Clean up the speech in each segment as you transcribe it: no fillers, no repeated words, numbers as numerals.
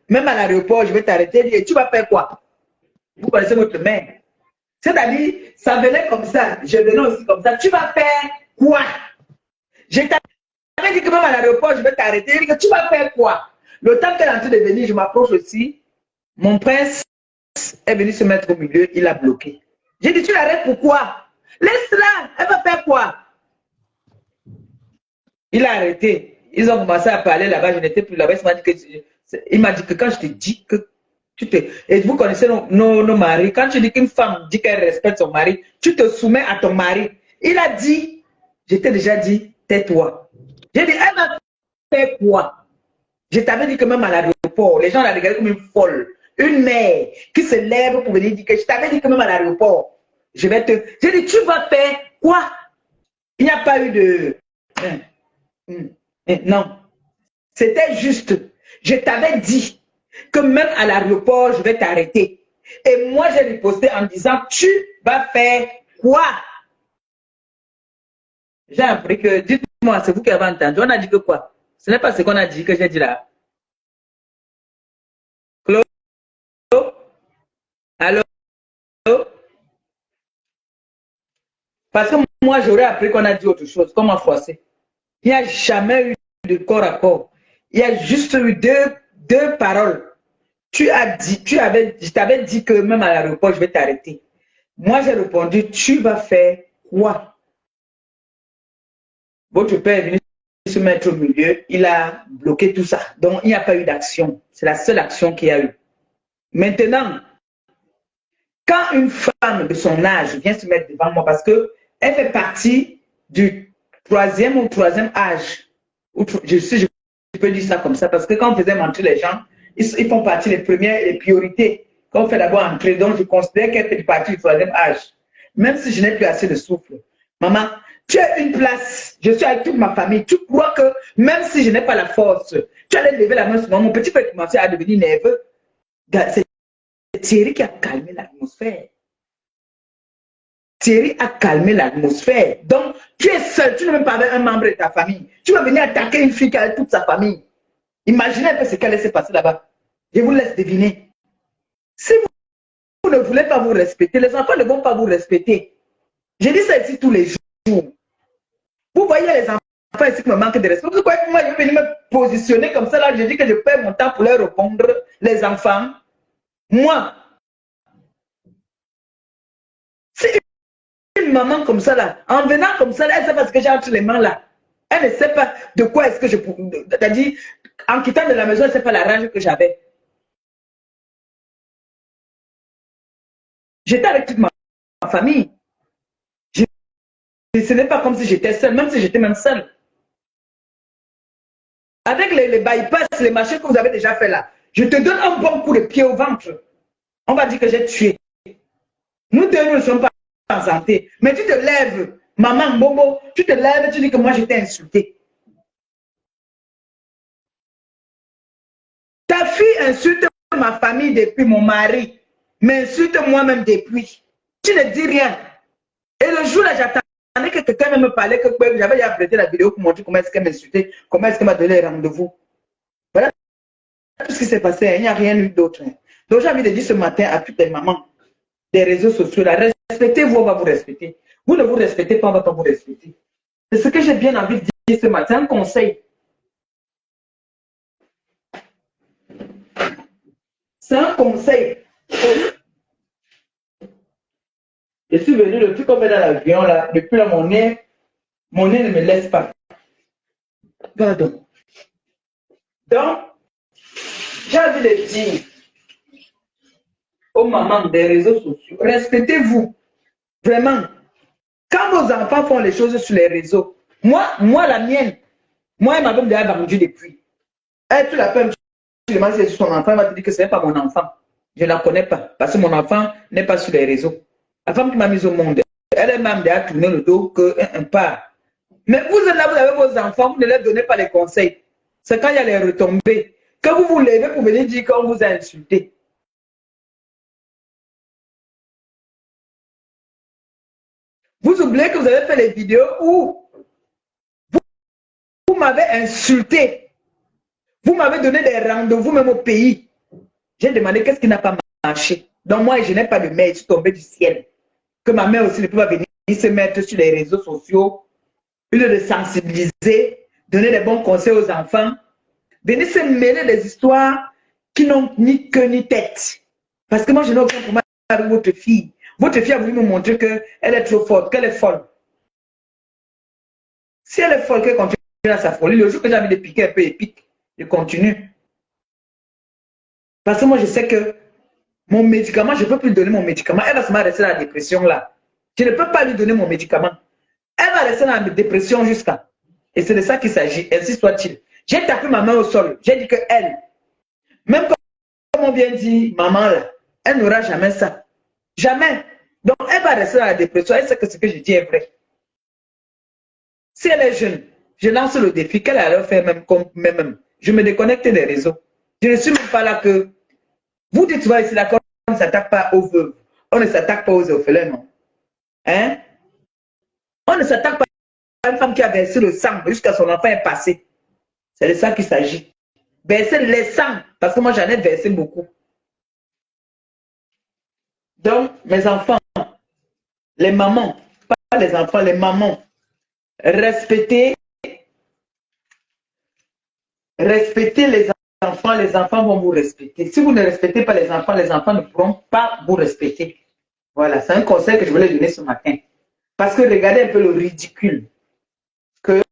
même à l'aéroport, je vais t'arrêter. Et tu vas faire quoi? Vous connaissez votre mère. C'est-à-dire, ça venait comme ça, je venais aussi comme ça. Tu vas faire quoi? Je t'avais dit que même à l'aéroport, je vais t'arrêter. Je dis que tu vas faire quoi? Le temps qu'elle est en train de venir, je m'approche aussi. Mon prince est venu se mettre au milieu, il a bloqué. J'ai dit, tu l'arrêtes pourquoi? Laisse-la, elle va faire quoi? Il a arrêté. Ils ont commencé à parler là-bas, je n'étais plus là-bas. Il m'a dit que quand je te dis que tu te... Et vous connaissez nos maris, quand tu dis qu'une femme dit qu'elle respecte son mari, tu te soumets à ton mari. Il a dit, je t'ai déjà dit, tais-toi. J'ai dit, elle va faire quoi? Je t'avais dit que même à l'aéroport, les gens la regardaient comme une folle. Une mère qui se lève pour venir dire que je t'avais dit que même à l'aéroport, je vais te... J'ai dit, tu vas faire quoi? Il n'y a pas eu de... Non. C'était juste. Je t'avais dit que même à l'aéroport, je vais t'arrêter. Et moi, j'ai riposté en disant, tu vas faire quoi? J'ai appris que, dites-moi, c'est vous qui avez entendu. On a dit que quoi? Ce n'est pas ce qu'on a dit que j'ai dit là. Claude? Allô? Parce que moi, j'aurais appris qu'on a dit autre chose, comme en français. Il n'y a jamais eu de corps à corps. Il y a juste eu deux paroles. Tu as dit, je t'avais dit que même à l'aéroport, je vais t'arrêter. Moi, j'ai répondu, tu vas faire quoi? Votre père est venu se mettre au milieu, il a bloqué tout ça. Donc, il n'y a pas eu d'action. C'est la seule action qu'il y a eu. Maintenant, quand une femme de son âge vient se mettre devant moi, parce qu'elle fait partie du troisième âge, je peux dire ça comme ça, parce que quand on faisait mentir les gens, ils font partie des premières, les priorités. Quand on fait d'abord entrer, donc je considère qu'elle fait partie du troisième âge. Même si je n'ai plus assez de souffle. Maman, tu as une place, je suis avec toute ma famille. Tu crois que même si je n'ai pas la force, tu allais lever la main sur moi, mon petit peut commencer à devenir nerveux. C'est Thierry qui a calmé l'atmosphère. Thierry a calmé l'atmosphère. Donc, tu es seul, tu n'es même pas avec un membre de ta famille. Tu vas venir attaquer une fille qui a toute sa famille. Imaginez un peu ce qu'elle laisse passer là-bas. Je vous laisse deviner. Si vous ne voulez pas vous respecter, les enfants ne vont pas vous respecter. Je dis ça ici tous les jours. Vous voyez les enfants ici qui me manquent de respect. Pourquoi moi je vais venir me positionner comme ça là? Je dis que je perds mon temps pour leur répondre, les enfants. Moi, si une maman comme ça là, en venant comme ça là, elle ne sait pas ce que j'ai entre les mains là. Elle ne sait pas de quoi est-ce que je... C'est-à-dire, en quittant de la maison, elle ne sait pas la rage que j'avais. J'étais avec toute ma famille. Ce n'est pas comme si j'étais seule, même si j'étais même seule. Avec les bypass, les machins que vous avez déjà fait là, je te donne un bon coup de pied au ventre. On va dire que j'ai tué. Nous deux, nous ne sommes pas en santé. Mais tu te lèves, maman, Bobo, tu te lèves, tu dis que moi, je t'ai insulté. Ta fille insulte ma famille depuis mon mari, m'insulte moi-même depuis. Tu ne dis rien. Et le jour là, j'attendais que quelqu'un me parlait, que j'avais déjà prêté la vidéo pour montrer comment est-ce qu'elle m'insultait, comment est-ce qu'elle m'a donné les rendez-vous. Voilà tout ce qui s'est passé, il n'y a rien eu d'autre. Donc j'ai envie de dire ce matin à toutes les mamans des réseaux sociaux, là, respectez-vous, on va vous respecter. Vous ne vous respectez pas, on ne va pas vous respecter. C'est ce que j'ai bien envie de dire ce matin, un conseil. C'est un conseil. Je suis venu, le truc qu'on met dans l'avion, là, depuis là, mon nez ne me laisse pas. Pardon. Donc, j'ai envie de dire aux mamans des réseaux sociaux, respectez-vous. Vraiment. Quand vos enfants font les choses sur les réseaux, moi la mienne, moi, elle m'a même déjà vendu depuis. Elle, tu l'appelles, tu demandes si c'est son enfant, elle va te dire que ce n'est pas mon enfant. Je ne la connais pas, parce que mon enfant n'est pas sur les réseaux. La femme qui m'a mise au monde, elle m'a déjà tourné le dos qu'un part. Mais vous êtes là, vous avez vos enfants, vous ne leur donnez pas les conseils. C'est quand il y a les retombées que vous vous levez pour venir dire qu'on vous a insulté. Vous oubliez que vous avez fait les vidéos où vous m'avez insulté. Vous m'avez donné des rendez-vous même au pays. J'ai demandé qu'est-ce qui n'a pas marché. Donc moi, je n'ai pas de mère, je suis tombée du ciel. Que ma mère aussi ne peut pas venir se mettre sur les réseaux sociaux, au lieu de sensibiliser, donner des bons conseils aux enfants, venir se mêler des histoires qui n'ont ni queue ni tête. Parce que moi, je n'ai aucun problème avec votre fille. Votre fille a voulu me montrer qu'elle est trop forte, qu'elle est folle. Si elle est folle, qu'elle continue à sa folie, le jour que j'ai envie de piquer un peu, elle pique. Je continue. Parce que moi, je sais que mon médicament, je ne peux plus lui donner mon médicament. Elle va se rester dans la dépression là. Je ne peux pas lui donner mon médicament. Elle va rester dans la dépression jusqu'à. Et c'est de ça qu'il s'agit. Ainsi soit-il. J'ai tapé ma main au sol. J'ai dit que elle, même comme on vient dire, maman là, elle n'aura jamais ça. Jamais. Donc, elle va rester dans la dépression. Elle sait que ce que je dis est vrai. Si elle est jeune, je lance le défi qu'elle allait faire même comme même. Je me déconnecte des réseaux. Je ne suis même pas là que. Vous dites, tu vois, ici, d'accord, on ne s'attaque pas aux veuves. On ne s'attaque pas aux orphelins, non. Hein? On ne s'attaque pas à une femme qui a versé le sang jusqu'à son enfant est passé. C'est de ça qu'il s'agit. Verser les sangs, parce que moi, j'en ai versé beaucoup. Donc, mes enfants, les mamans, pas les enfants, les mamans, respectez, respectez les enfants vont vous respecter. Si vous ne respectez pas les enfants ne pourront pas vous respecter. Voilà, c'est un conseil que je voulais donner ce matin. Parce que regardez un peu le ridicule que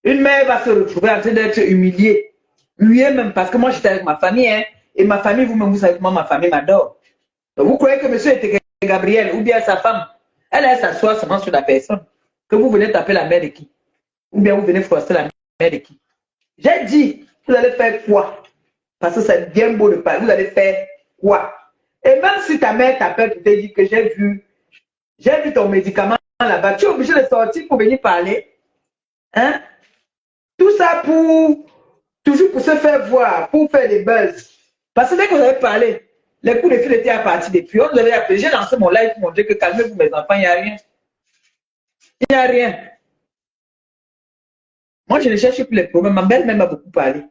une mère va se retrouver en train d'être humiliée. Lui même, parce que moi j'étais avec ma famille, hein, et ma famille, vous-même, vous savez comment ma famille m'adore. Vous croyez que monsieur était Gabriel ou bien sa femme, elle s'assoit seulement sur la personne, que vous venez taper la mère de qui? Ou bien vous venez froisser la mère de qui? J'ai dit, vous allez faire quoi? Parce que c'est bien beau de parler, vous allez faire quoi? Et même si ta mère t'appelle pour te dire que j'ai vu ton médicament là-bas, tu es obligé de sortir pour venir parler. Hein? Tout ça toujours pour se faire voir, pour faire des buzz. Parce que dès que vous avez parlé, les coups de fil étaient à partir depuis. On nous avait appelé. J'ai lancé mon live pour montrer que calmez-vous, mes enfants, il n'y a rien. Il n'y a rien. Moi, je ne cherche plus les problèmes. Ma belle-mère m'a beaucoup parlé.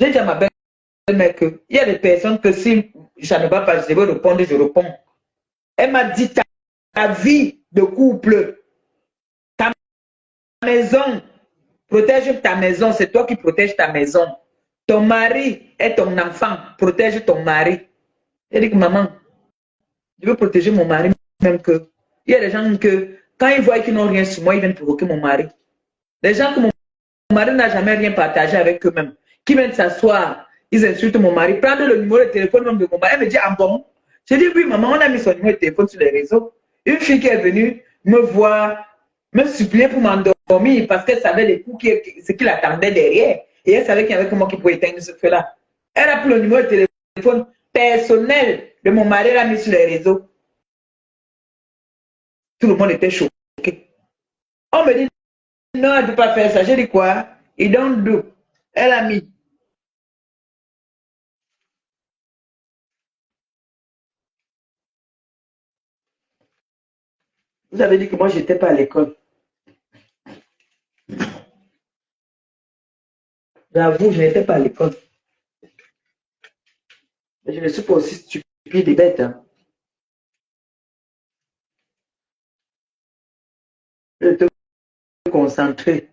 J'ai dit à ma belle-mère qu'il y a des personnes que si ça ne va pas, je vais répondre, je réponds. Elle m'a dit ta vie de couple, ta maison, protège ta maison, c'est toi qui protèges ta maison. Ton mari est ton enfant, protège ton mari. Elle dit que maman, je veux protéger mon mari, même que. Il y a des gens que, quand ils voient qu'ils n'ont rien sur moi, ils viennent provoquer mon mari. Les gens que mon mari n'a jamais rien partagé avec eux-mêmes, qui viennent s'asseoir, ils insultent mon mari, prendre le numéro de téléphone même de mon mari. Elle me dit, ah bon? Je dis, oui, maman, on a mis son numéro de téléphone sur les réseaux. Une fille qui est venue me voir, me supplier pour m'endormir parce qu'elle savait les coups, ce qu'il attendait derrière. Et elle savait qu'il y avait que moi qui pouvais éteindre ce feu-là. Elle a pris le numéro de téléphone personnel de mon mari, elle a mis sur les réseaux. Tout le monde était choqué. On me dit, non, elle ne peut pas faire ça. J'ai dit quoi? It don't do. Elle a mis. Vous avez dit que moi, je n'étais pas à l'école. J'avoue, je n'étais pas à l'école. Mais je ne suis pas aussi stupide et bête. Hein. Je te concentrer.